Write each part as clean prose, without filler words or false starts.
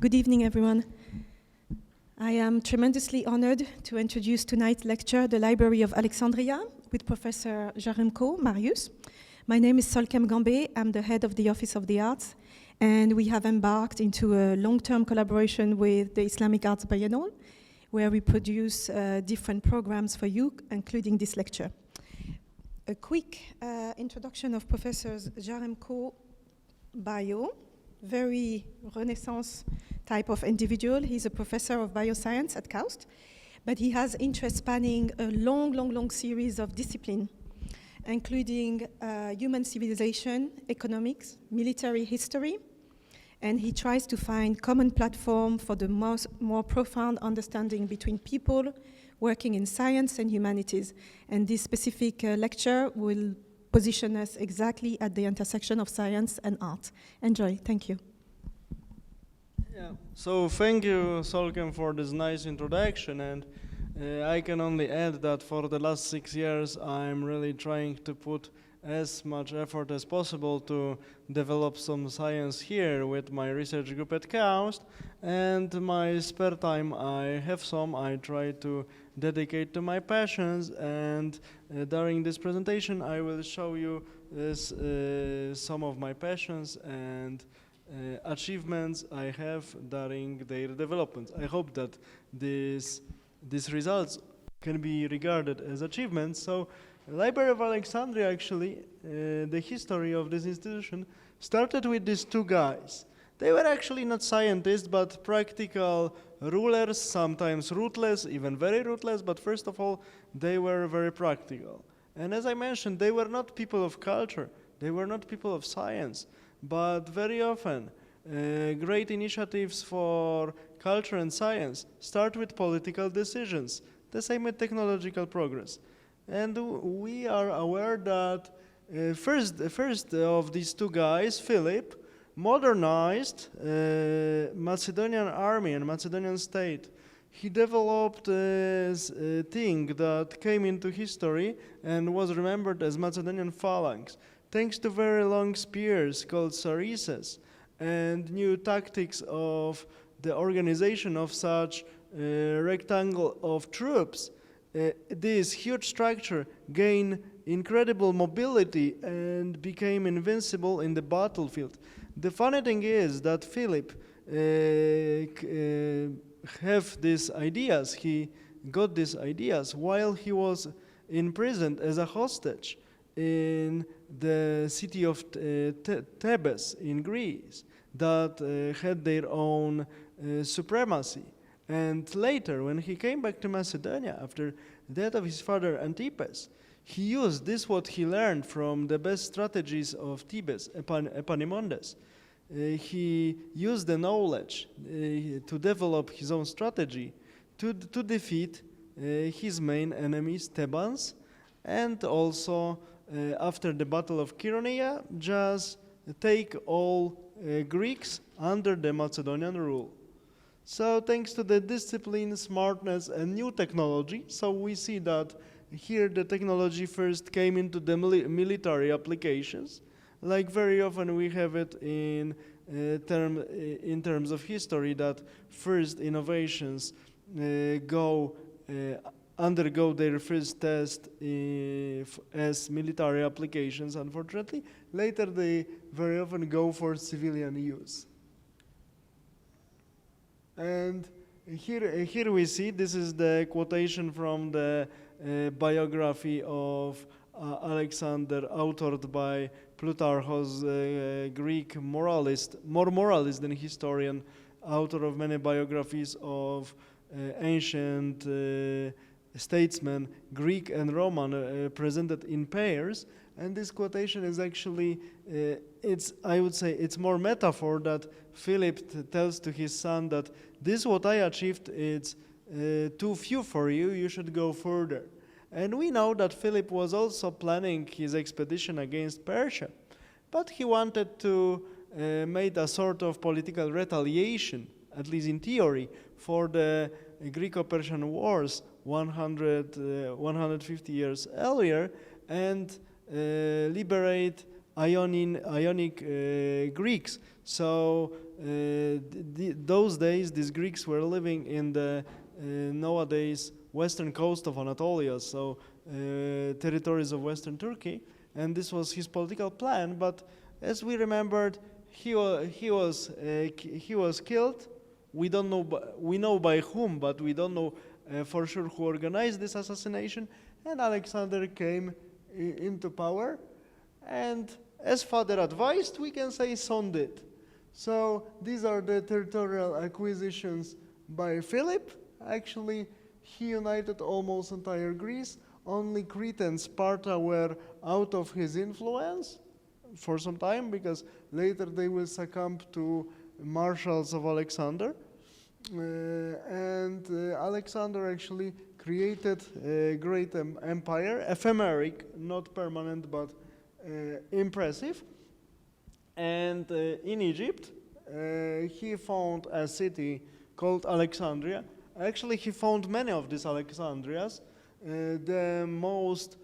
Good evening, everyone. I am tremendously honored to introduce tonight's lecture, The Library of Alexandria, with Professor Jaremko, Mariusz. My name is Solkem Gambe. I'm the head of the Office of the Arts, and we have embarked into a long-term collaboration with the Islamic Arts Biennale, where we produce different programs for you, including this lecture. A quick introduction of Professor Jaremko bio. Very Renaissance type of individual. He's a professor of bioscience at KAUST, but he has interest spanning a long series of disciplines, including human civilization, economics, military history, and he tries to find common platform for the more profound understanding between people working in science and humanities. And this specific lecture will position us exactly at the intersection of science and art. Enjoy, thank you. Yeah, so thank you, Solkem, for this nice introduction, and I can only add that for the last 6 years I'm really trying to put as much effort as possible to develop some science here with my research group at KAUST, and my spare time I try to dedicate to my passions, and during this presentation I will show you some of my passions and achievements I have during their development. I hope that these results can be regarded as achievements. So, Library of Alexandria, actually, the history of this institution started with these two guys. They were actually not scientists, but practical rulers, sometimes ruthless, even very ruthless, but first of all, they were very practical. And as I mentioned, they were not people of culture, they were not people of science, but very often, great initiatives for culture and science start with political decisions, the same with technological progress. And we are aware that first of these two guys, Philip, modernized Macedonian army and Macedonian state. He developed a thing that came into history and was remembered as Macedonian phalanx, thanks to very long spears called sarises and new tactics of the organization of such rectangle of troops. This huge structure gained incredible mobility and became invincible in the battlefield. The funny thing is that Philip have these ideas. He got these ideas while he was imprisoned as a hostage in the city of Thebes in Greece that had their own supremacy. And later, when he came back to Macedonia after the death of his father Antipas, he used this what he learned from the best strategies of Thebes, Epaminondas. He used the knowledge to develop his own strategy to defeat his main enemies, Thebans, and also after the Battle of Chaeronea, just take all Greeks under the Macedonian rule. So thanks to the discipline, smartness, and new technology, so we see that here the technology first came into the military applications. Like very often we have it in terms of history that first innovations undergo their first test as military applications, unfortunately. Later they very often go for civilian use. And here we see, this is the quotation from the biography of Alexander, authored by Plutarchos, Greek moralist, more moralist than historian, author of many biographies of ancient statesmen, Greek and Roman, presented in pairs. And this quotation is actually, I would say, it's more metaphor that Philip tells to his son that this what I achieved, it's too few for you, you should go further. And we know that Philip was also planning his expedition against Persia, but he wanted to make a sort of political retaliation, at least in theory, for the Greco-Persian wars 150 years earlier, and liberate Ionic Greeks. So those days, these Greeks were living in the nowadays western coast of Anatolia, so territories of western Turkey, and this was his political plan. But as we remembered, he was killed. We don't know. We know by whom, but we don't know for sure who organized this assassination. And Alexander came into power, and as father advised, we can say son did. So these are the territorial acquisitions by Philip. Actually, he united almost entire Greece. Only Crete and Sparta were out of his influence for some time, because later they will succumb to marshals of Alexander. Alexander actually created a great empire, ephemeric, not permanent, but impressive. And in Egypt, he found a city called Alexandria. Actually, he found many of these Alexandrias. The most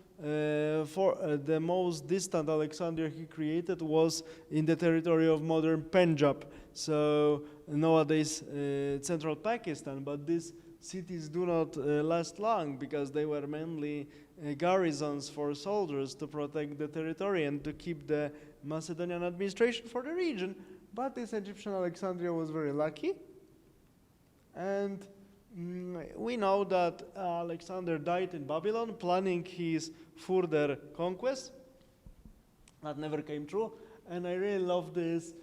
distant Alexandria he created was in the territory of modern Punjab, so nowadays central Pakistan. But these cities do not last long, because they were mainly garrisons for soldiers to protect the territory and to keep the Macedonian administration for the region. But this Egyptian Alexandria was very lucky, and we know that Alexander died in Babylon, planning his further conquest. That never came true. And I really love this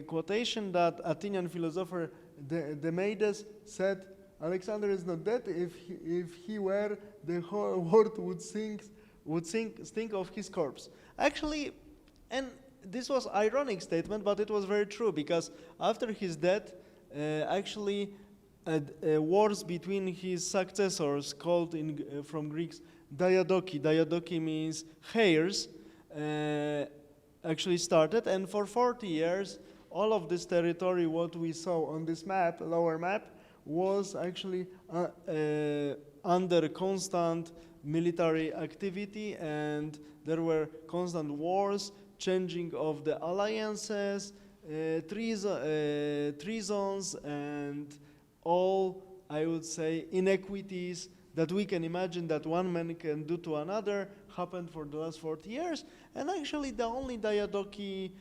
quotation that Athenian philosopher Demades said, Alexander is not dead. If he were, the whole world would stink of his corpse. Actually, and this was ironic statement, but it was very true, because after his death, actually, wars between his successors, called from Greeks diadochi. Diadochi means heirs, actually started, and for 40 years, all of this territory, what we saw on this map, lower map, was actually under constant military activity, and there were constant wars, changing of the alliances, treasons, and all, I would say, inequities that we can imagine that one man can do to another happened for the last 40 years. And actually the only diadochi,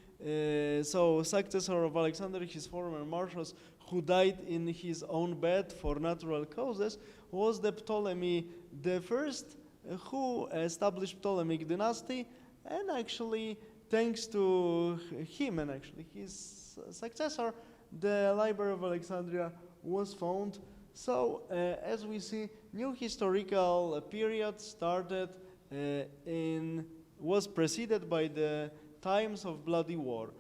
so successor of Alexander, his former marshals, who died in his own bed for natural causes, was the Ptolemy the First, who established Ptolemaic dynasty. And actually, thanks to him and actually his successor, the Library of Alexandria was found. So as we see, new historical period started was preceded by the times of bloody war.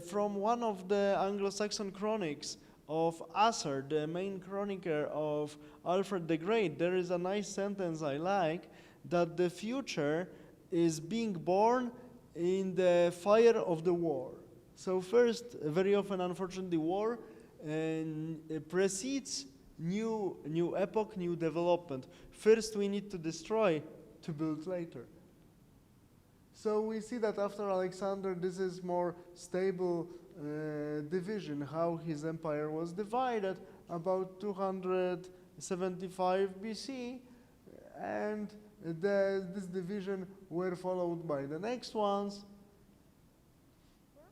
From one of the Anglo-Saxon chronics of Asser, the main chronicler of Alfred the Great, there is a nice sentence I like, that the future is being born in the fire of the war. So first, very often, unfortunately, war precedes new epoch, new development. First, we need to destroy to build later. So we see that after Alexander, this is more stable division, how his empire was divided about 275 BC, and this division were followed by the next ones.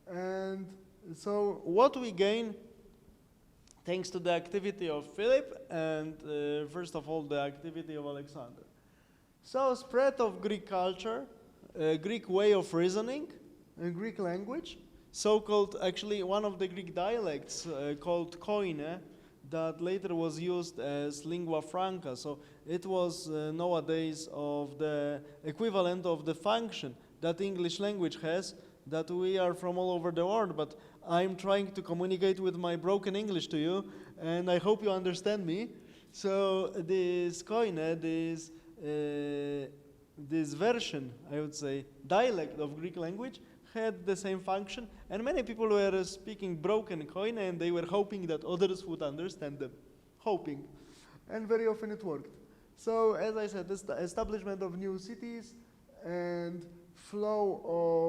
And so what we gain thanks to the activity of Philip and first of all the activity of Alexander. So spread of Greek culture, Greek way of reasoning, Greek language, so-called, actually one of the Greek dialects called koine, that later was used as lingua franca. So it was nowadays of the equivalent of the function that English language has, that we are from all over the world, but I'm trying to communicate with my broken English to you, and I hope you understand me. So this koine, this version, I would say, dialect of Greek language had the same function, and many people were speaking broken koine, and they were hoping that others would understand them. Hoping. And very often it worked. So as I said, this establishment of new cities and flow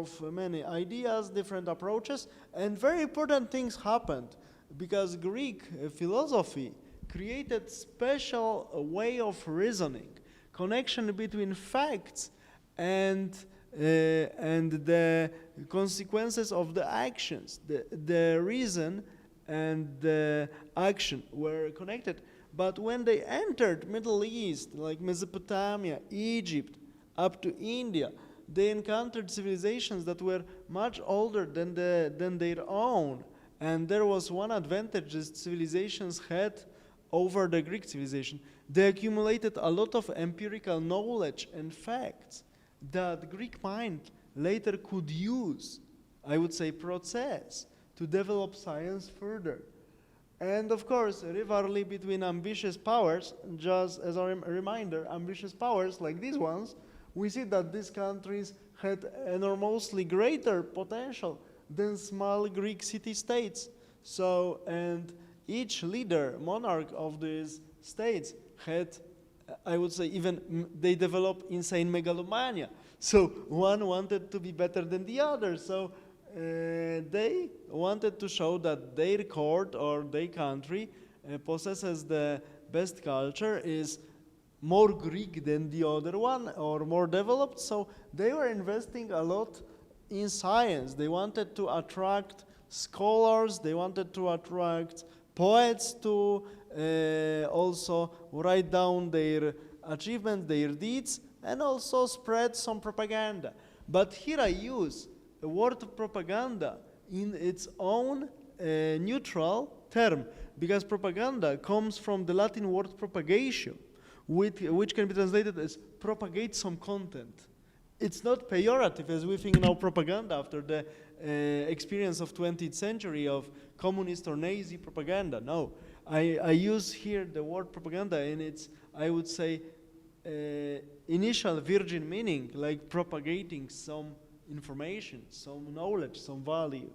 of many ideas, different approaches, and very important things happened because Greek philosophy created special way of reasoning, connection between facts and the consequences of the actions. The reason and the action were connected. But when they entered Middle East, like Mesopotamia, Egypt, up to India, they encountered civilizations that were much older than their own. And there was one advantage these civilizations had over the Greek civilization. They accumulated a lot of empirical knowledge and facts that Greek mind later could use, I would say process, to develop science further. And of course, rivalry between ambitious powers, just as a reminder, ambitious powers like these ones, we see that these countries had enormously greater potential than small Greek city-states. So, and each leader, monarch of these states had, I would say, even they developed insane megalomania. So one wanted to be better than the other. So they wanted to show that their court or their country possesses the best culture, is more Greek than the other one or more developed. So they were investing a lot in science. They wanted to attract scholars. They wanted to attract poets to also write down their achievements, their deeds, and also spread some propaganda. But here I use the word propaganda in its own neutral term, because propaganda comes from the Latin word propagation, which can be translated as propagate some content. It's not pejorative as we think now propaganda after the experience of 20th century of communist or Nazi propaganda. No, I use here the word propaganda in its, I would say, initial virgin meaning, like propagating some information, some knowledge, some value.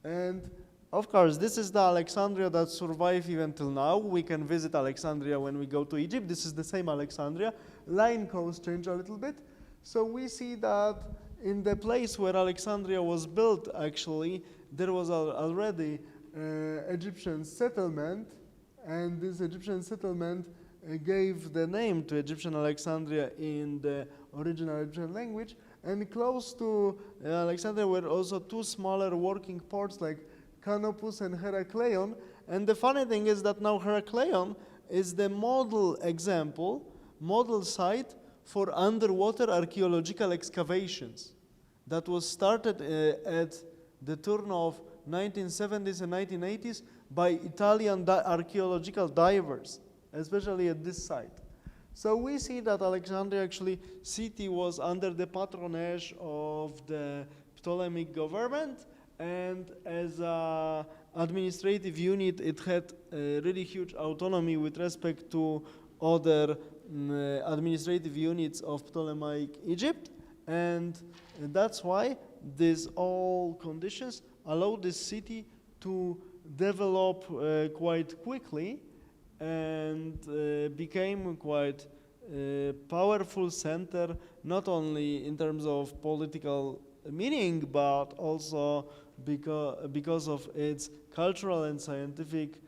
And of course, this is the Alexandria that survived even till now. We can visit Alexandria when we go to Egypt. This is the same Alexandria. Line codes change a little bit. So we see that in the place where Alexandria was built, actually, there was already Egyptian settlement, and this Egyptian settlement gave the name to Egyptian Alexandria in the original Egyptian language. And close to Alexandria were also two smaller working ports like Canopus and Herakleion. And the funny thing is that now Herakleion is the model example, model site for underwater archaeological excavations that was started at the turn of 1970s and 1980s by Italian archaeological divers, especially at this site. So we see that Alexandria actually city was under the patronage of the Ptolemaic government, and as an administrative unit it had really huge autonomy with respect to other administrative units of Ptolemaic Egypt, and that's why these all conditions allowed this city to develop quite quickly and became quite a powerful center, not only in terms of political meaning, but also because of its cultural and scientific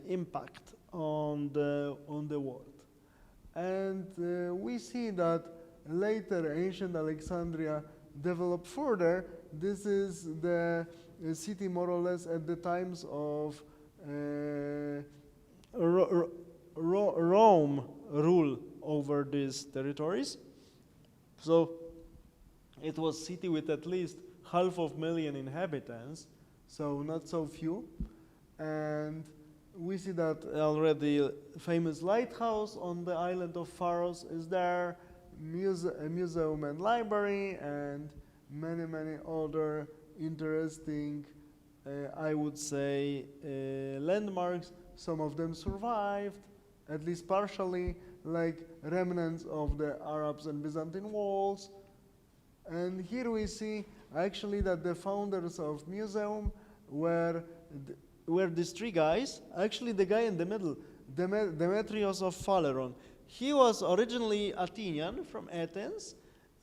impact on the world. And we see that later ancient Alexandria developed further. This is the city more or less at the times of Rome rule over these territories. So it was a city with at least 500,000 inhabitants, so not so few. And we see that already famous lighthouse on the island of Pharos is there, a museum and library, and many other interesting, I would say, landmarks. Some of them survived, at least partially, like remnants of the Arabs and Byzantine walls. And here we see actually that the founders of museum were these three guys. Actually, the guy in the middle, Demetrios of Phaleron. He was originally Athenian from Athens,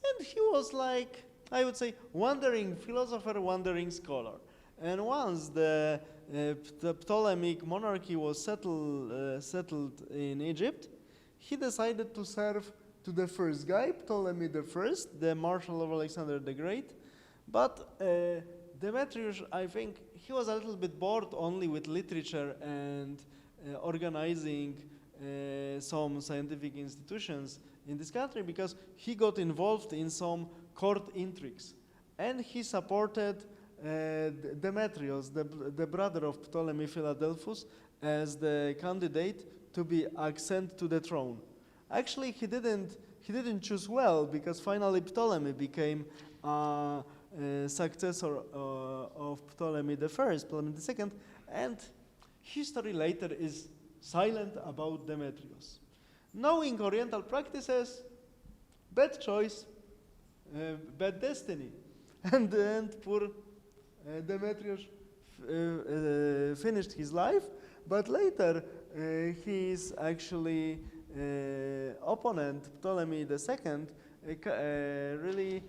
And he was like, I would say, wandering philosopher, wandering scholar. And once the Ptolemaic monarchy was settled in Egypt, he decided to serve to the first guy, Ptolemy the First, the Marshal of Alexander the Great. But Demetrius, I think, he was a little bit bored only with literature and organizing some scientific institutions in this country, because he got involved in some court intrigues. And he supported Demetrius, the brother of Ptolemy Philadelphus, as the candidate to be ascended to the throne. Actually, he didn't choose well, because finally Ptolemy became a successor of Ptolemy the First, Ptolemy the Second, and history later is silent about Demetrius. Knowing Oriental practices, bad choice, bad destiny, and poor Demetrius finished his life, but later his actually opponent, Ptolemy II, really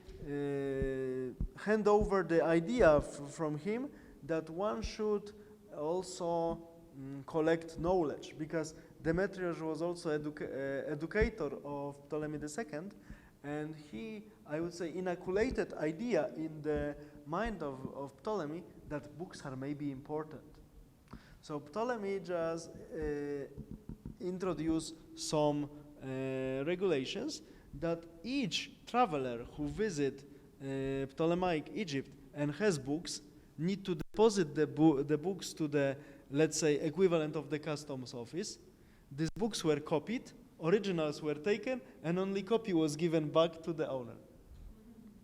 hand over the idea from him that one should also collect knowledge, because Demetrius was also educator of Ptolemy II, and he, I would say, inoculated idea in the mind of Ptolemy that books are maybe important. So Ptolemy just introduced some regulations that each traveler who visit Ptolemaic Egypt and has books need to deposit the books to the, let's say, equivalent of the customs office. These books were copied, originals were taken, and only copy was given back to the owner.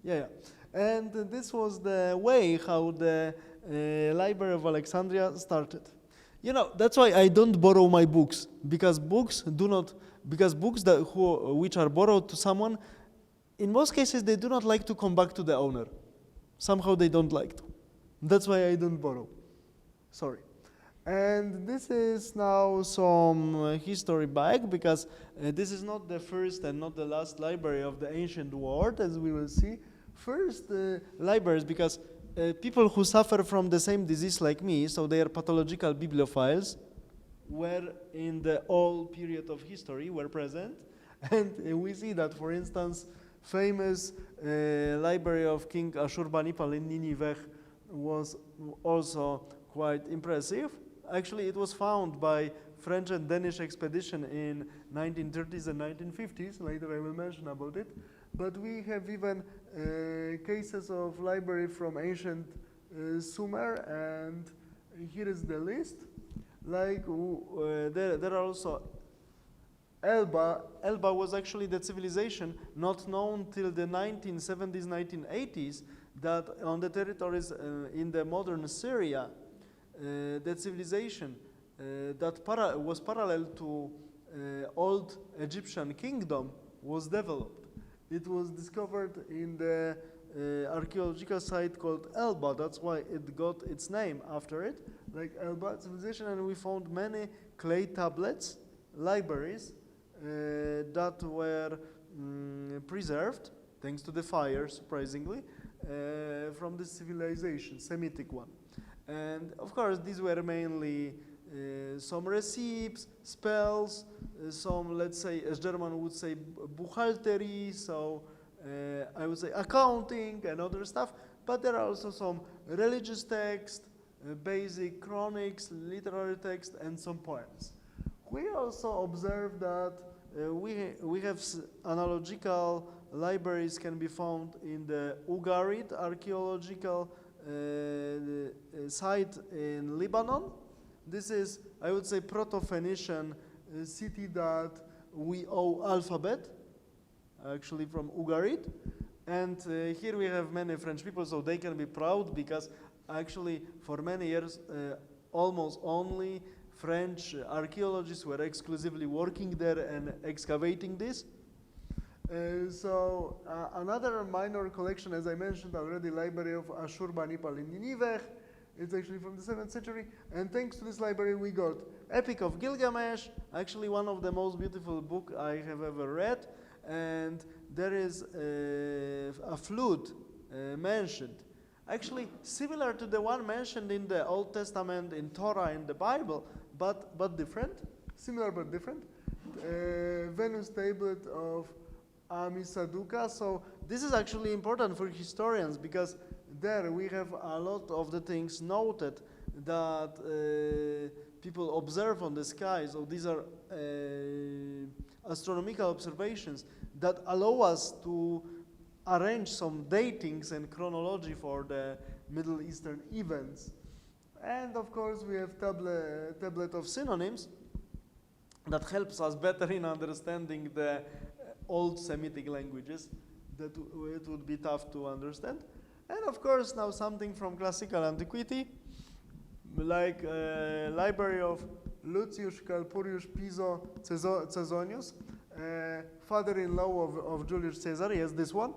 Yeah. And this was the way how the Library of Alexandria started. You know, that's why I don't borrow my books, because books which are borrowed to someone, in most cases they do not like to come back to the owner. Somehow they don't like to. That's why I don't borrow. Sorry. And this is now some history back, because this is not the first and not the last library of the ancient world, as we will see. First libraries, because people who suffer from the same disease like me, so they are pathological bibliophiles, were in the old period of history, were present. And we see that, for instance, famous library of King Ashurbanipal in Nineveh was also quite impressive. Actually, it was found by French and Danish expedition in 1930s and 1950s. Later I will mention about it. But we have even cases of library from ancient Sumer, and here is the list. Like there are also Elba. Elba was actually the civilization not known till the 1970s, 1980s, that on the territories in the modern Syria, that civilization that was parallel to old Egyptian kingdom was developed. It was discovered in the archaeological site called Elba. That's why it got its name after it, like Elba civilization. And we found many clay tablets, libraries that were preserved, thanks to the fire, surprisingly, from this civilization, Semitic one. And of course, these were mainly some receipts, spells, some, let's say, as German would say, buchhaltery, so I would say accounting and other stuff. But there are also some religious texts, basic chronics, literary text, and some poems. We also observe that we have analogical libraries can be found in the Ugarit archaeological site in Lebanon. This is, I would say, Proto-Phoenician city that we owe alphabet, actually from Ugarit. And here we have many French people, so they can be proud, because actually for many years almost only French archaeologists were exclusively working there and excavating this. So another minor collection, as I mentioned already, Library of Ashurbanipal in Nineveh. It's actually from the 7th century. And thanks to this library, we got Epic of Gilgamesh, actually one of the most beautiful books I have ever read. and there is a flute mentioned. Actually, similar to the one mentioned in the Old Testament, in Torah, in the Bible, but different. Similar but different. Venus tablet of Amisaduka. So this is actually important for historians because there we have a lot of the things noted that people observe on the sky. So these are astronomical observations that allow us to arrange some datings and chronology for the Middle Eastern events. And of course we have tablet of synonyms that helps us better in understanding the old Semitic languages that it would be tough to understand. And of course now something from classical antiquity, like library of Lucius Calpurnius Piso Cezonius, father-in-law of Julius Caesar, yes, this one.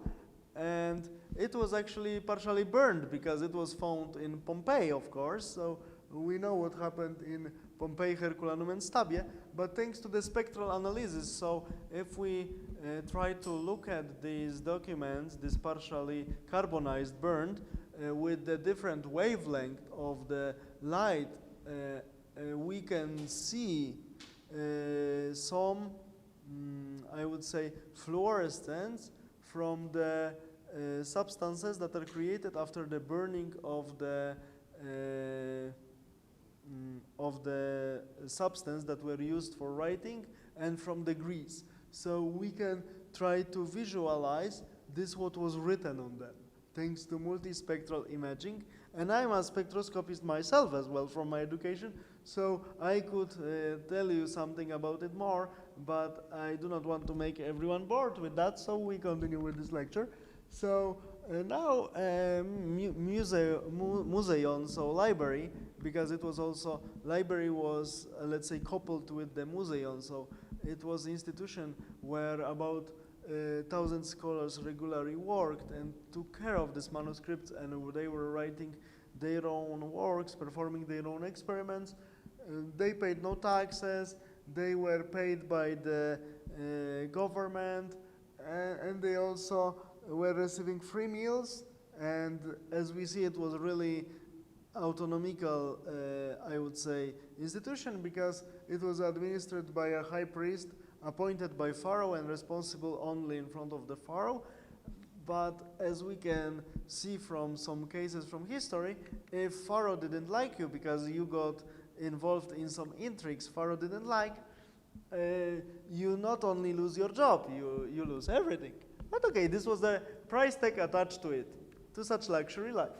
And it was actually partially burned because it was found in Pompeii, of course. So we know what happened in Pompeii, Herculanum, and Stabia. But thanks to the spectral analysis, so if we try to look at these documents, this partially carbonized, burned, with the different wavelength of the light, we can see some, I would say, fluorescence from the substances that are created after the burning of the substance that were used for writing and from the grease. So we can try to visualize this what was written on them thanks to multispectral imaging. And I'm a spectroscopist myself as well from my education, so I could tell you something about it more, but I do not want to make everyone bored with that, so we continue with this lecture. So now museum, so library, because it was also, library was, let's say, coupled with the museum, so it was an institution where about 1,000 scholars regularly worked and took care of these manuscripts, and they were writing their own works, performing their own experiments. They paid no taxes, they were paid by the government, and they also were receiving free meals. And as we see, it was really autonomical, I would say, institution, because it was administered by a high priest appointed by Pharaoh and responsible only in front of the Pharaoh. But as we can see from some cases from history, if Pharaoh didn't like you because you got involved in some intrigues Pharaoh didn't like, you not only lose your job, you lose everything. But okay, this was the price tag attached to it, to such luxury life.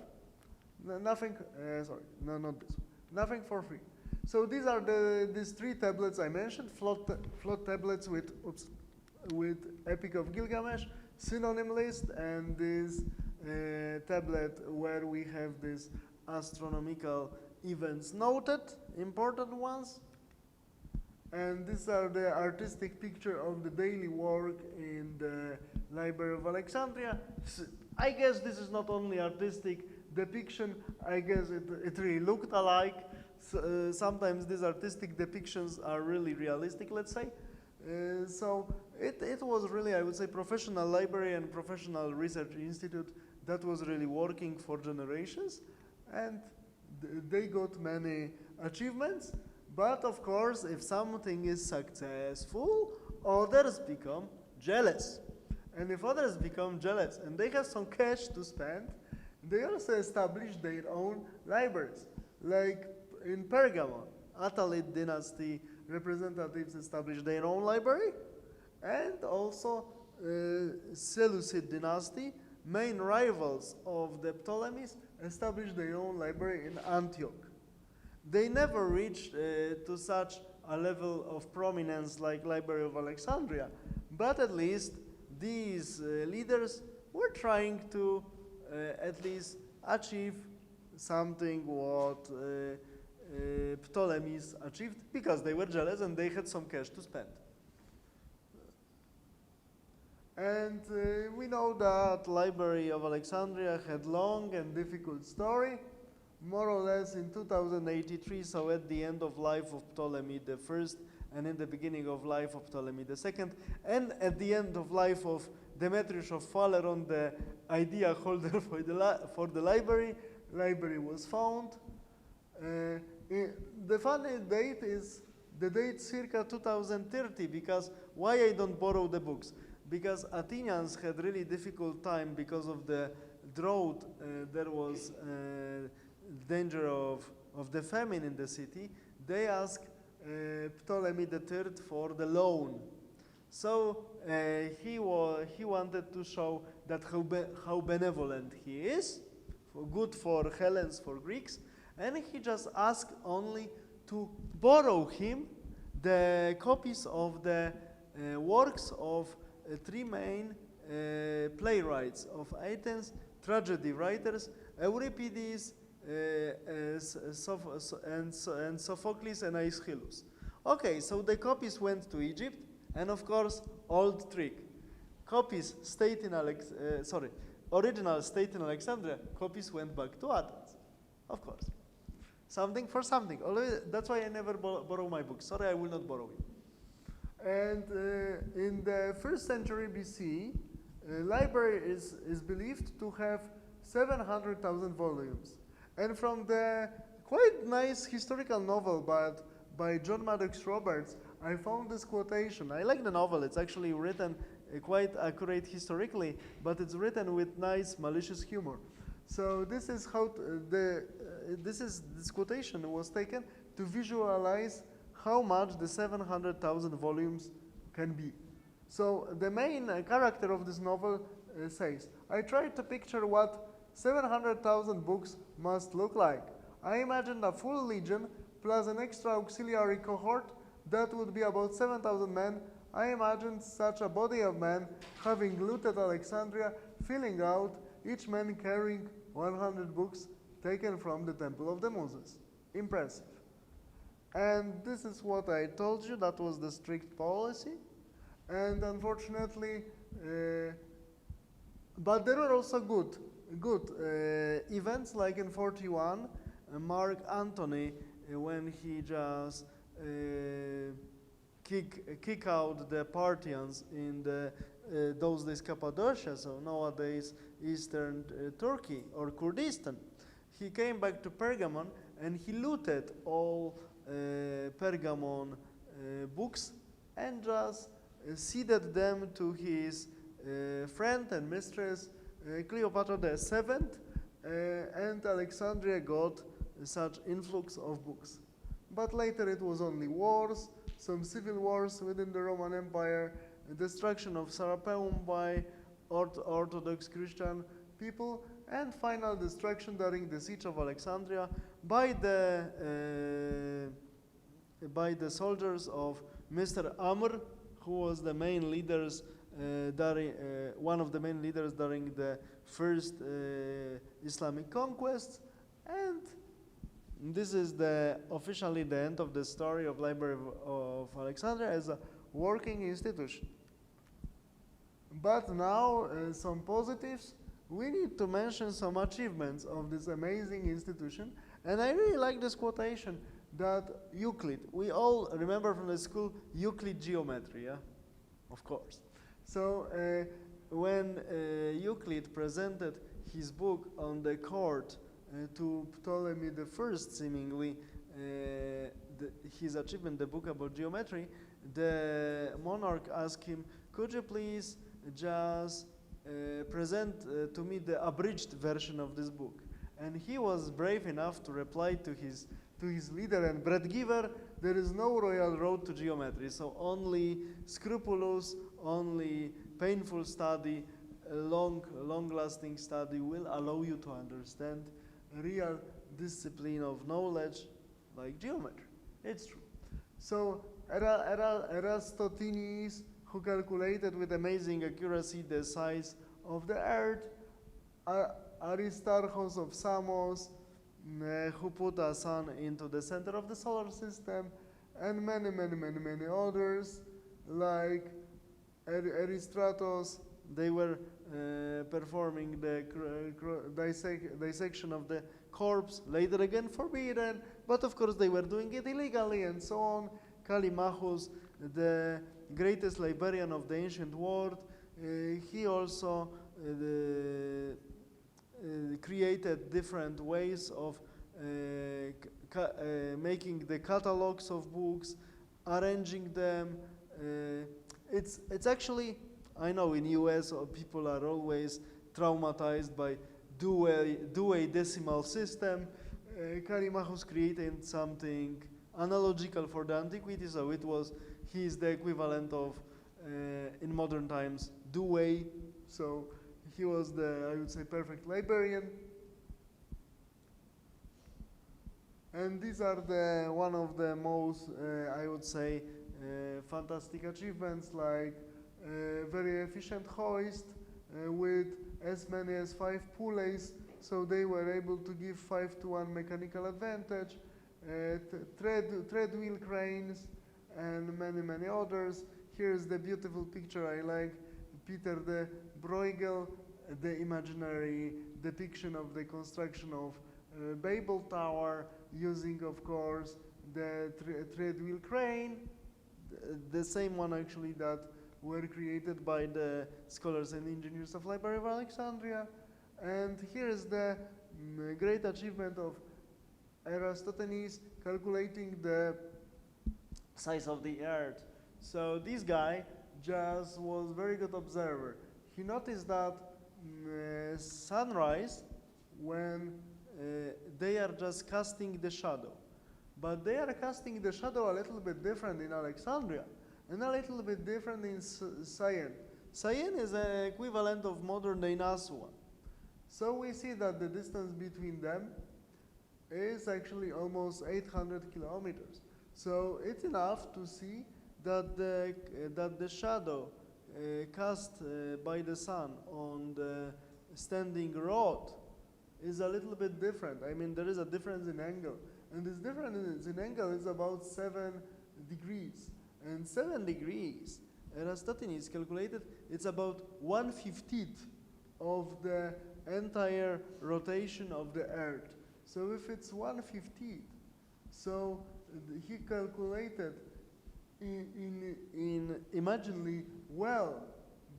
Nothing, sorry, no, not this one. Nothing for free. So these are these three tablets I mentioned, float tablets with Epic of Gilgamesh, synonym list, and this tablet where we have these astronomical events noted, important ones. And these are the artistic picture of the daily work in the Library of Alexandria. I guess this is not only artistic depiction, I guess it really looked alike. So, sometimes these artistic depictions are really realistic, let's say. So it was really, I would say, professional library and professional research institute that was really working for generations, and they got many achievements. But of course, if something is successful, others become jealous. And if others become jealous and they have some cash to spend, they also establish their own libraries. Like in Pergamon, Attalid dynasty representatives established their own library, and also Seleucid dynasty, main rivals of the Ptolemies, established their own library in Antioch. They never reached to such a level of prominence like Library of Alexandria, but at least these leaders were trying to at least achieve something what Ptolemies achieved, because they were jealous and they had some cash to spend. And we know that Library of Alexandria had long and difficult story. More or less in 2083, so at the end of life of Ptolemy the First and in the beginning of life of Ptolemy II, and at the end of life of Demetrius of Phaleron, the idea holder for the library. Library was found. The funny date is the date circa 2030, because why I don't borrow the books? Because Athenians had really difficult time because of the drought. There was danger of the famine in the city. They asked Ptolemy III for the loan. So he wanted to show that how benevolent he is, good for Hellenes, for Greeks, and he just asked only to borrow him the copies of the works of three main playwrights of Athens, tragedy writers, Euripides, and Sophocles and Aeschylus. Okay, so the copies went to Egypt, and of course, old trick. Copies stayed in original state in Alexandria, copies went back to Athens, of course. Something for something. That's why I never borrow my books. Sorry, I will not borrow it. And in the 1st century BC, library is believed to have 700,000 volumes. And from the quite nice historical novel by John Maddox Roberts, I found this quotation. I like the novel. It's actually written quite accurate historically, but it's written with nice malicious humor. So this is how this quotation was taken to visualize how much the 700,000 volumes can be. So the main character of this novel says, I tried to picture what 700,000 books must look like. I imagined a full legion plus an extra auxiliary cohort. That would be about 7,000 men. I imagined such a body of men having looted Alexandria, filling out, each man carrying 100 books taken from the Temple of the Muses. Impressive. And this is what I told you, that was the strict policy. And unfortunately, but there were also good events, like in 41, Mark Antony, when he just kick out the Parthians in those days Cappadocia, so nowadays Eastern Turkey or Kurdistan. He came back to Pergamon and he looted all Pergamon books and just ceded them to his friend and mistress Cleopatra VII, and Alexandria got such influx of books. But later it was only wars, some civil wars within the Roman Empire, destruction of Serapeum by Orthodox Christian people, and final destruction during the siege of Alexandria by the soldiers of Mr. Amr, who was the main leaders one of the main leaders during the first Islamic conquests. And this is officially the end of the story of Library of Alexandria as a working institution. But now, some positives. We need to mention some achievements of this amazing institution. And I really like this quotation that Euclid, we all remember from the school Euclid geometry, yeah? Of course. So when Euclid presented his book on the court to Ptolemy I, seemingly, his achievement, the book about geometry, the monarch asked him, could you please just present to me the abridged version of this book? And he was brave enough to reply to his leader and bread giver, there is no royal road to geometry, so only scrupulous, only painful study, long-lasting study will allow you to understand real discipline of knowledge like geometry. It's true. So Eratosthenes, who calculated with amazing accuracy the size of the Earth, Aristarchus of Samos, who put a sun into the center of the solar system, and many others, like Aristratos. They were performing the dissection of the corpse, later again forbidden, but of course they were doing it illegally and so on. Callimachus, the greatest librarian of the ancient world. He also created different ways of making the catalogs of books, arranging them. It's actually, I know in US people are always traumatized by Dewey Decimal System. Callimachus created something analogical for the antiquity, so he is the equivalent of, in modern times, Dewey. So he was the, I would say, perfect librarian. And these are one of the most, I would say, fantastic achievements, like very efficient hoist with as many as 5 pulleys, so they were able to give 5-to-1 mechanical advantage, treadwheel cranes, and many others. Here's the beautiful picture I like, Peter the Bruegel, the imaginary depiction of the construction of Babel Tower, using, of course, the treadwheel crane, the same one actually that were created by the scholars and engineers of Library of Alexandria. And here is the great achievement of Eratosthenes, calculating the size of the earth. So this guy just was very good observer. He noticed that sunrise, when they are just casting the shadow, but they are casting the shadow a little bit different in Alexandria and a little bit different in Syene. Syene is an equivalent of modern day Aswan. So we see that the distance between them is actually almost 800 kilometers. So it's enough to see that the shadow cast by the sun on the standing rod is a little bit different. I mean, there is a difference in angle. And this difference in angle is about 7 degrees. And 7 degrees, Eratosthenes calculated, it's about 1/50 of the entire rotation of the Earth. So if it's 1/50, so he calculated in imaginally well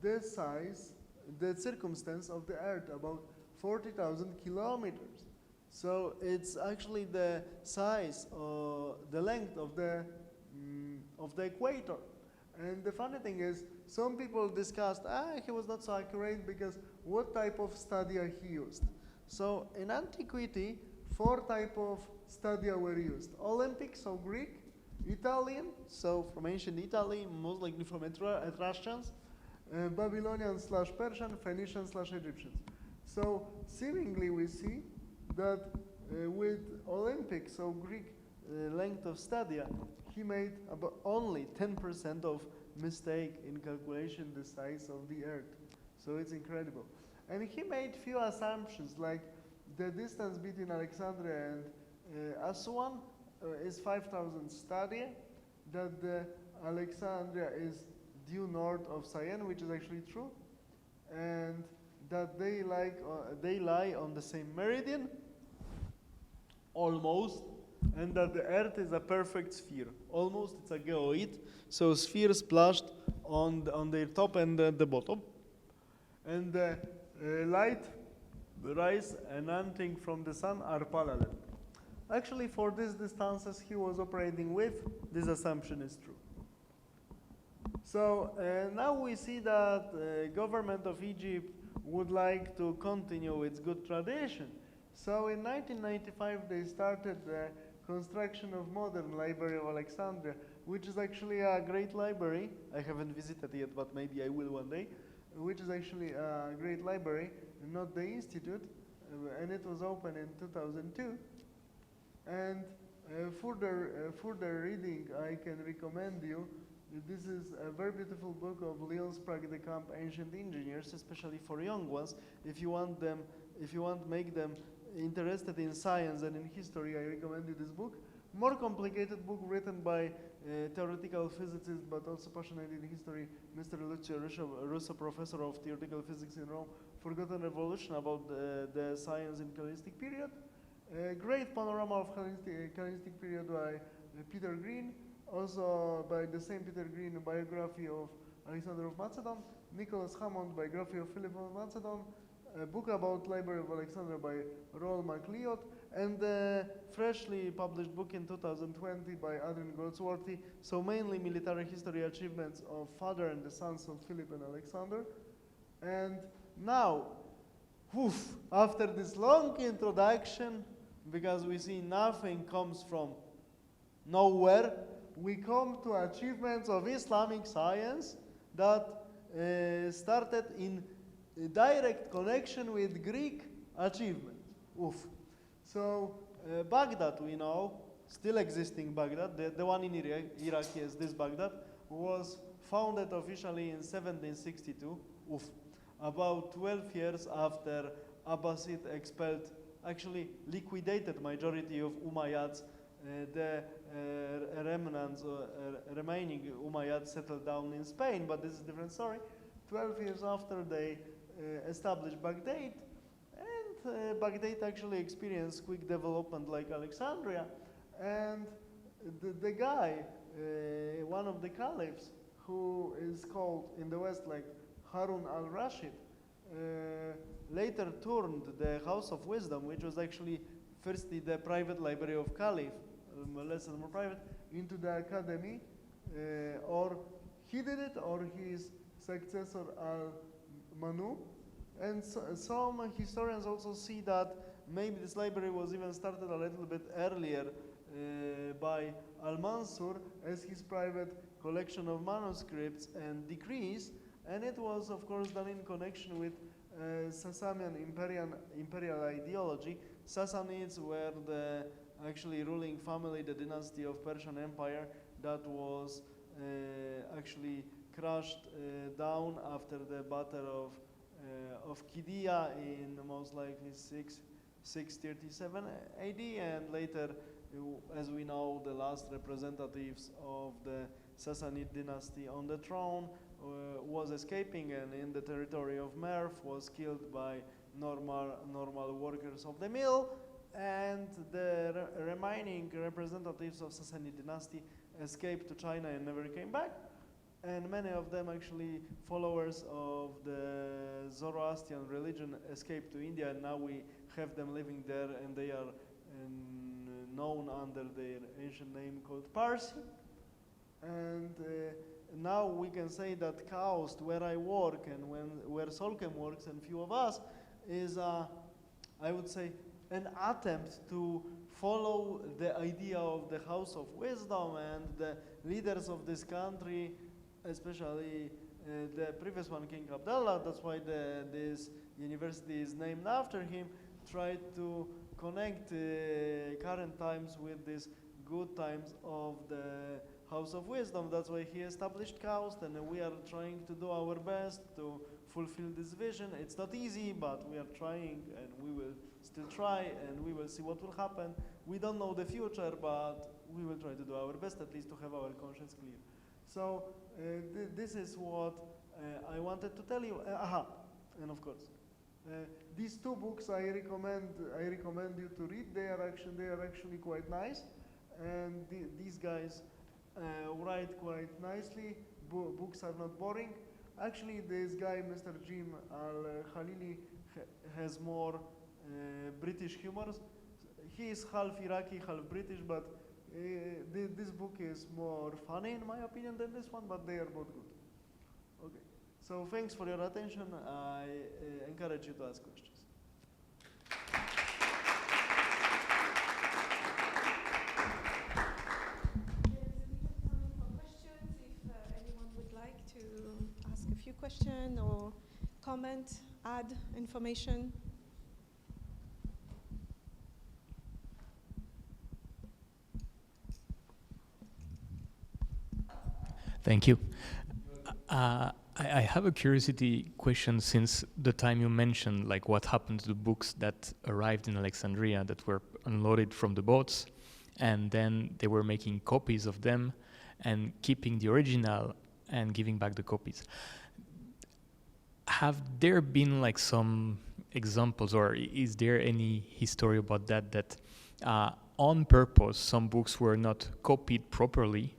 the size, the circumstance of the Earth, about 40,000 kilometers. So it's actually the size or the length of the equator. And the funny thing is, some people discussed, he was not so accurate because what type of stadia he used. So in antiquity, 4 types of stadia were used. Olympic, so Greek; Italian, so from ancient Italy, most likely from Etruscans; Babylonian/Persian; Phoenician/Egyptians. So seemingly we see that with Olympic, so Greek length of stadia, he made about only 10% of mistake in calculation the size of the Earth. So it's incredible. And he made few assumptions, like the distance between Alexandria and Aswan is 5,000 stadia, that the Alexandria is due north of Syene, which is actually true, and that they lie on the same meridian, almost, and that the Earth is a perfect sphere. Almost, it's a geoid, so sphere splashed on their top and the bottom. And the light rise emanating from the sun are parallel. Actually, for these distances he was operating with, this assumption is true. So now we see that the government of Egypt would like to continue its good tradition. So in 1995 they started the construction of modern Library of Alexandria, which is actually a great library. I haven't visited it, but maybe I will one day, which is actually a great library, not the institute, and it was opened in 2002. And further reading, I can recommend you. This is a very beautiful book of Leon Sprague de Camp, Ancient Engineers, especially for young ones. If you want to make them interested in science and in history, I recommend you this book. More complicated book written by theoretical physicist, but also passionate in history, Mr. Lucio Russo, professor of theoretical physics in Rome, Forgotten Revolution, about the science in Hellenistic period. Great panorama of Hellenistic period by Peter Green, Also by the same Peter Green, a biography of Alexander of Macedon, Nicholas Hammond, biography of Philip of Macedon, a book about Library of Alexandria by Roel MacLeod, and a freshly published book in 2020 by Adrian Goldsworthy, so mainly military history achievements of father and the sons of Philip and Alexander. And now, after this long introduction, because we see nothing comes from nowhere, we come to achievements of Islamic science that started in direct connection with Greek achievements. So Baghdad, we know, still existing Baghdad, the one in Iraq, yes, this Baghdad, was founded officially in 1762, about 12 years after Abbasid expelled, actually liquidated majority of Umayyads. The remnants, remaining Umayyads settled down in Spain, but this is a different story. 12 years after they established Baghdad, and Baghdad actually experienced quick development like Alexandria, and the guy, one of the caliphs, who is called in the West like Harun al-Rashid, later turned the House of Wisdom, which was actually firstly the private library of Caliph, less and more private, into the academy, or he did it, or his successor Al-Manu. And some historians also see that maybe this library was even started a little bit earlier by Al-Mansur as his private collection of manuscripts and decrees, and it was of course done in connection with Sasanian imperial ideology. Sassanids were the actually ruling family, the dynasty of Persian Empire that was actually crushed down after the battle of Qidiyah in most likely 637 AD, and later, as we know, the last representatives of the Sassanid dynasty on the throne was escaping, and in the territory of Merv was killed by normal workers of the mill, and the remaining representatives of Sassanid dynasty escaped to China and never came back. And many of them, actually followers of the Zoroastrian religion, escaped to India, and now we have them living there, and they are known under their ancient name called Parsi. And now we can say that KAUST, where I work and where Solkem works and few of us, is I would say an attempt to follow the idea of the House of Wisdom and the leaders of this country, especially the previous one, King Abdullah. That's why this university is named after him. Tried to connect current times with these good times of the House of Wisdom. That's why he established KAUST, and we are trying to do our best to fulfill this vision. It's not easy, but we are trying, and we will still try, and we will see what will happen. We don't know the future, but we will try to do our best, at least to have our conscience clear. So this is what I wanted to tell you. And of course, these two books I recommend you to read. They are actually quite nice, and these guys write quite nicely. Books are not boring. Actually, this guy, Mr. Jim Al-Khalili, has more British humor. He is half Iraqi, half British, but this book is more funny in my opinion than this one, but they are both good. Okay, so thanks for your attention. I encourage you to ask questions. Question or comment, add information? Thank you. I have a curiosity question since the time you mentioned, like what happened to the books that arrived in Alexandria that were unloaded from the boats, and then they were making copies of them and keeping the original and giving back the copies. Have there been like some examples, or is there any history about that on purpose some books were not copied properly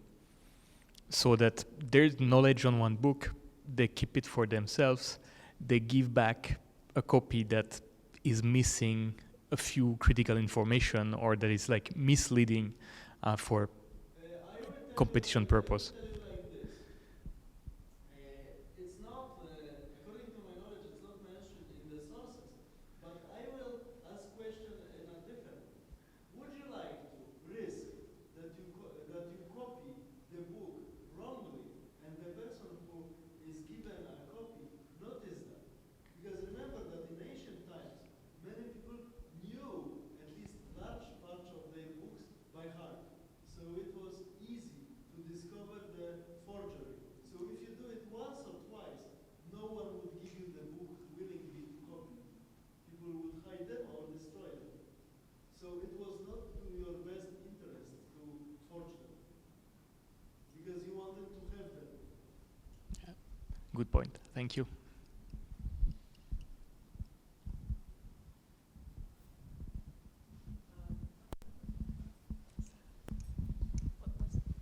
so that there's knowledge on one book, they keep it for themselves, they give back a copy that is missing a few critical information or that is like misleading for competition purpose. Good point. Thank you.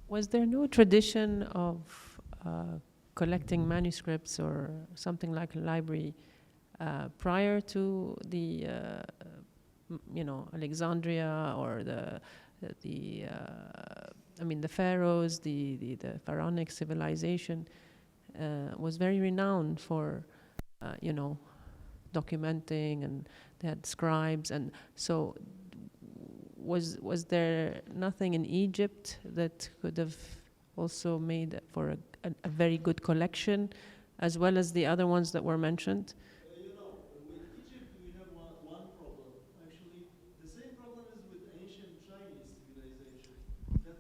Was there no tradition of collecting manuscripts or something like a library prior to the, Alexandria or the pharaohs, the pharaonic civilization was very renowned for, documenting, and they had scribes, and so was there nothing in Egypt that could have also made for a very good collection, as well as the other ones that were mentioned? With Egypt we have one problem. Actually, the same problem is with ancient Chinese civilization. That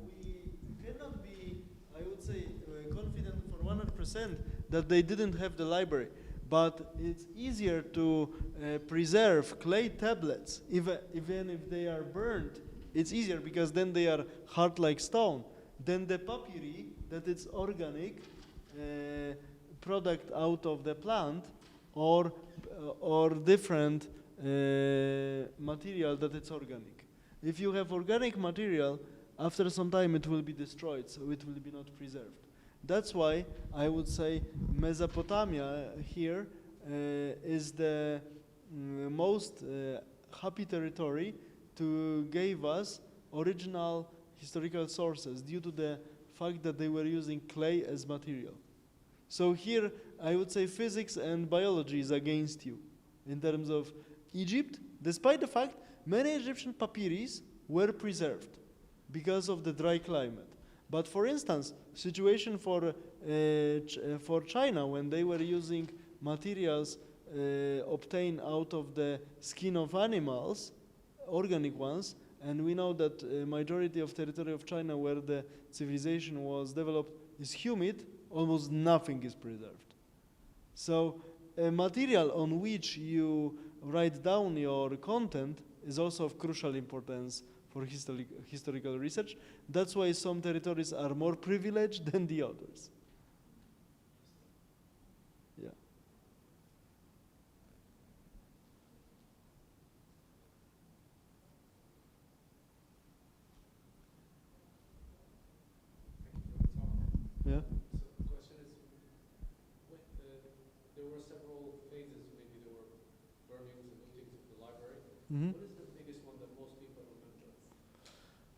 we cannot be, I would say, confident for 100% that they didn't have the library. But it's easier to preserve clay tablets, even if they are burned. It's easier because then they are hard like stone. Then the papyri, that it's organic product out of the plant, or different material that it's organic. If you have organic material, after some time it will be destroyed, so it will be not preserved. That's why I would say Mesopotamia here is the most happy territory to give us original historical sources due to the fact that they were using clay as material. So here I would say physics and biology is against you in terms of Egypt, despite the fact many Egyptian papyri were preserved because of the dry climate. But for instance, situation for China, when they were using materials obtained out of the skin of animals, organic ones, and we know that majority of territory of China where the civilization was developed is humid, almost nothing is preserved. So a material on which you write down your content is also of crucial importance for historical research. That's why some territories are more privileged than the others. Yeah. Yeah. So the question is, there were several phases, maybe there were burnings and lootings of the library. Mm-hmm. What is the biggest one that most people remember?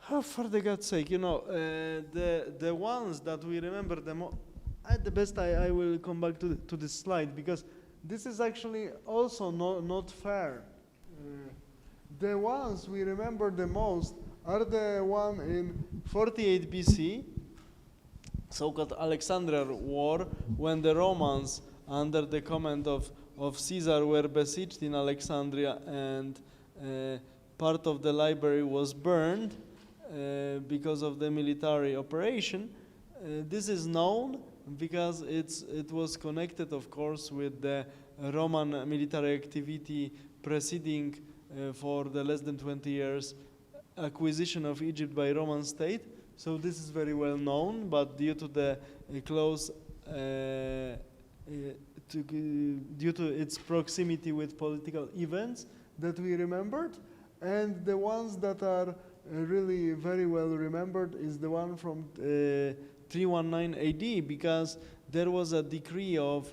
Oh, for the God's sake, the ones that we remember the most, at the best I will come back to this slide, because this is actually also not fair. The ones we remember the most are the one in 48 BC, so-called Alexandria War, when the Romans, under the command of Caesar, were besieged in Alexandria, and part of the library was burned because of the military operation. This is known because it was connected, of course, with the Roman military activity preceding for the less than 20 years acquisition of Egypt by Roman state. So this is very well known, but due to the close due to its proximity with political events that we remembered, and the ones that are really very well remembered is the one from 319 AD, because there was a decree of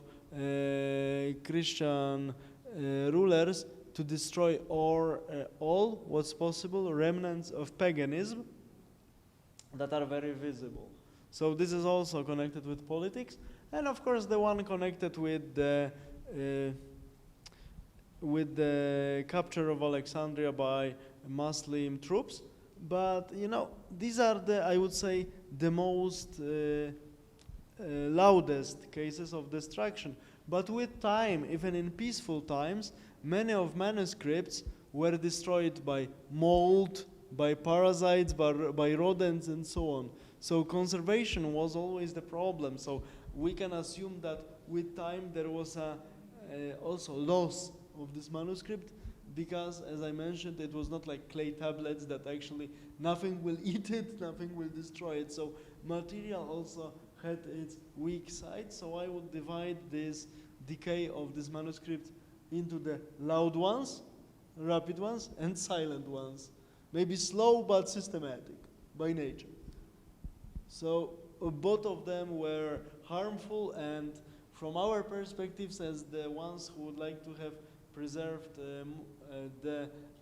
Christian rulers to destroy all what's possible remnants of paganism that are very visible. So this is also connected with politics, and of course the one connected with the capture of Alexandria by Muslim troops. But you know, these are I would say, the most loudest cases of destruction. But with time, even in peaceful times, many of manuscripts were destroyed by mold, by parasites, by rodents, and so on. So conservation was always the problem. So we can assume that with time there was also loss of this manuscript, because, as I mentioned, it was not like clay tablets that actually nothing will eat it, nothing will destroy it. So material also had its weak side. So I would divide this decay of this manuscript into the loud ones, rapid ones, and silent ones. Maybe slow but systematic by nature. So both of them were harmful, and from our perspectives as the ones who would like to have preserved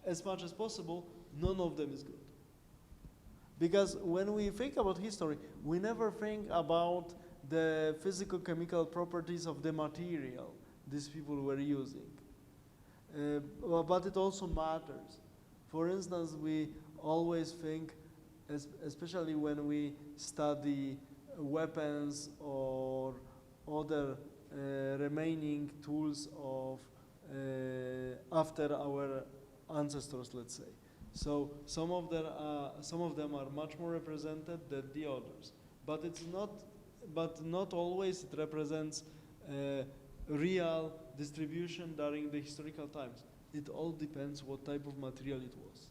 as much as possible, none of them is good. Because when we think about history, we never think about the physical chemical properties of the material these people were using. But it also matters. For instance, we always think, especially when we study weapons or other remaining tools of after our ancestors, let's say. So some of them are much more represented than the others. But it's not. But not always it represents real distribution during the historical times. It all depends what type of material it was.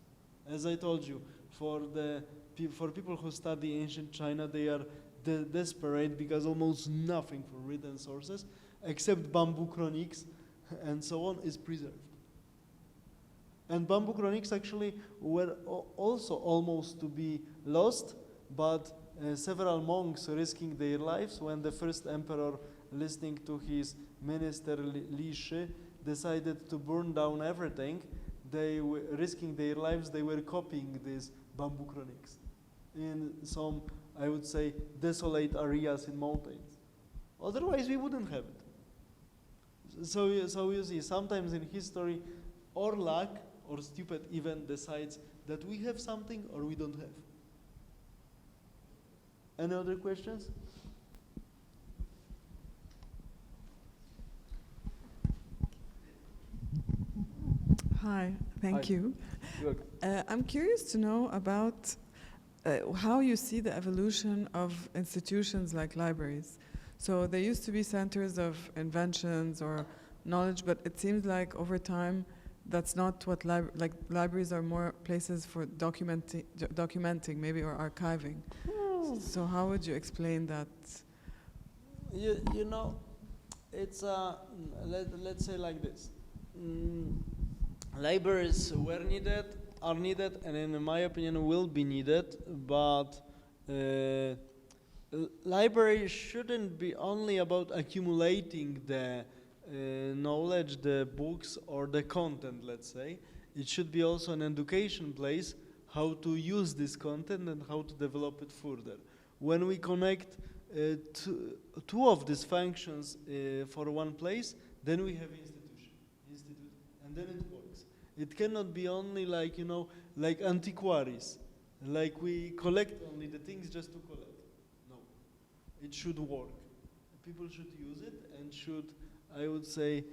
As I told you, for people who study ancient China, they are desperate because almost nothing from written sources, except bamboo chroniques and so on, is preserved. And bamboo chroniques actually were also almost to be lost, but several monks risking their lives when the first emperor, listening to his minister Li Shi, decided to burn down everything. They were risking their lives. They were copying these bamboo chroniques in some, I would say, desolate areas in mountains. Otherwise, we wouldn't have it. So you see, sometimes in history, or luck or stupid event decides that we have something or we don't have. Any other questions? Hi, thank Hi. you. You're welcome. I'm curious to know about how you see the evolution of institutions like libraries. So they used to be centers of inventions or knowledge, but it seems like over time that's not what libraries are more places for documenting maybe, or archiving. So how would you explain that? You know, it's let's say like this. Libraries were needed, are needed, and in my opinion will be needed, but libraries shouldn't be only about accumulating the knowledge, the books, or the content, let's say. It should be also an education place, how to use this content and how to develop it further. When we connect two of these functions for one place, then we have institute, and then it works. It cannot be only like, you know, like antiquaries, like we collect only the things just to collect. No, it should work. People should use it and should, I would say,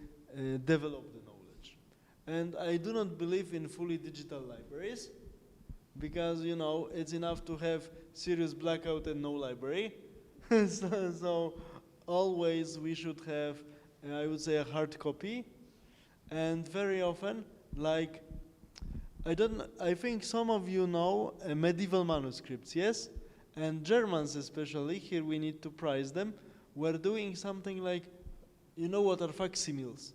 develop the knowledge. And I do not believe in fully digital libraries, because, you know, it's enough to have serious blackout and no library. so always we should have, I would say, a hard copy. And very often, like, I think some of you know medieval manuscripts, yes? And Germans especially, here we need to prize them, were doing something like, you know what are facsimiles?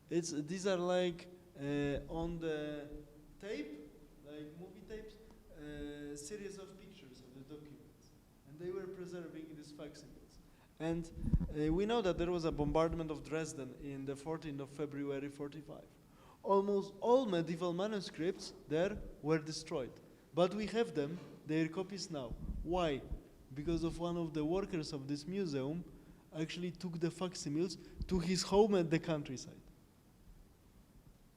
These are like on the tape, like movie tapes, series of pictures of the documents. and they were preserving these facsimiles. And we know that there was a bombardment of Dresden in the 14th of February 45. Almost all medieval manuscripts there were destroyed. But we have them, their copies now. Why? Because of one of the workers of this museum actually took the facsimiles to his home at the countryside.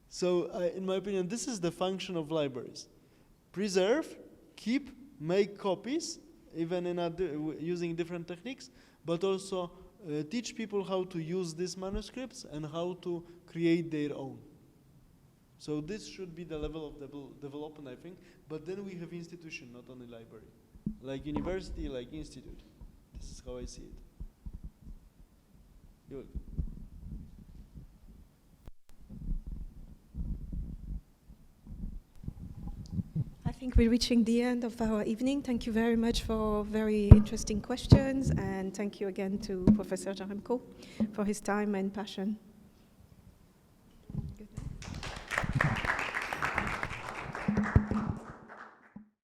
So in my opinion, this is the function of libraries. Preserve, keep, make copies, even in using different techniques, but also teach people how to use these manuscripts and how to create their own. So this should be the level of development, I think. But then we have institution, not only library. Like university, like institute. This is how I see it. You're welcome. I think we're reaching the end of our evening. Thank you very much for very interesting questions, and thank you again to Professor Jaremko for his time and passion.